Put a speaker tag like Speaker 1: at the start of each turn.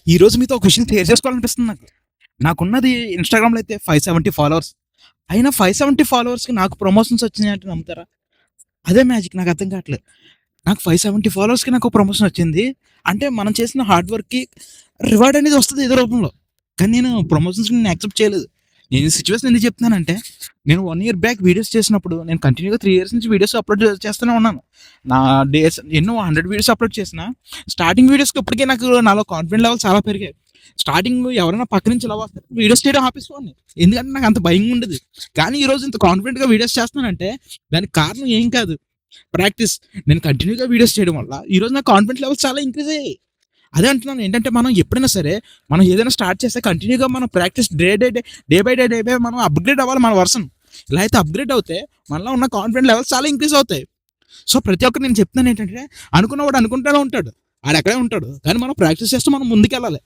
Speaker 1: ఈరోజు మీతో ఒక విషయం షేర్ చేసుకోవాలనిపిస్తుంది నాకు. నాకున్నది ఇన్‌స్టాగ్రామ్‌లో అయితే 570 ఫాలోవర్స్. అయినా 570 ఫాలోవర్స్‌కి నాకు ప్రమోషన్స్ వచ్చినాయంటే నమ్ముతారా? అదే మ్యాజిక్ నాకు అర్థం కావట్లేదు. నాకు 570 ఫాలోవర్స్‌కి నాకు ప్రమోషన్ వచ్చింది. అంటే మనం చేసిన హార్డ్ వర్క్‌కి రివార్డ్ అనేది వస్తది ఏదో రూపంలో. కానీ నేను ప్రమోషన్స్‌ని నేను యాక్సెప్ట్ చేయలేదు. నేను ఈ సిట్యుయేషన్ ఎందుకు చెప్తున్నానంటే, నేను 1 ఇయర్ బ్యాక్ వీడియోస్ చేసినప్పుడు నేను కంటిన్యూ‌గా 3 ఇయర్స్ నుంచి వీడియోస్ అప్‌లోడ్ చేస్తూనే ఉన్నాను. నా డేస్ ఎన్నో 100 వీడియోస్ అప్‌లోడ్ చేసినా, స్టార్టింగ్ వీడియోస్‌కి ఇప్పటికే నాకు నాలో కాన్ఫిడెంట్ లెవెల్స్ చాలా పెరిగాయి. స్టార్టింగ్ ఎవరైనా పక్క నుంచి ఇలా వస్తే వీడియోస్ చేయడం ఆపేసేవాడిని. ఎందుకంటే నాకు అంత భయంగా ఉండేది. కానీ ఈరోజు ఇంత కాన్ఫిడెంట్‌గా వీడియోస్ చేస్తున్నానంటే దానికి కారణం ఏం కాదు, ప్రాక్టీస్. నేను కంటిన్యూ‌గా వీడియోస్ చేయడం వల్ల ఈరోజు నా కాన్ఫిడెన్స్ లెవెల్స్ చాలా ఇంక్రీజ్ అయ్యాయి. అదే అంటున్నాను ఏంటంటే, మనం ఎప్పుడైనా సరే మనం ఏదైనా స్టార్ట్ చేస్తే కంటిన్యూ‌గా మనం ప్రాక్టీస్ డే బై డే మనం అప్‌గ్రేడ్ అవ్వాలి మన వర్షన్. ఇలా అయితే అప్‌గ్రేడ్ అవుతే మనలో ఉన్న కాన్ఫిడెంట్ లెవెల్స్ చాలా ఇంక్రీజ్ అవుతాయి. సో, ప్రతి ఒక్కరు నేను చెప్తున్నాను ఏంటంటే, అనుకున్నవాడు అనుకుంటూనే ఉంటాడు. ఆడక్కడే ఉంటాడు. కానీ మనం ప్రాక్టీస్ చేస్తూ మనం ముందుకెళ్ళాలి.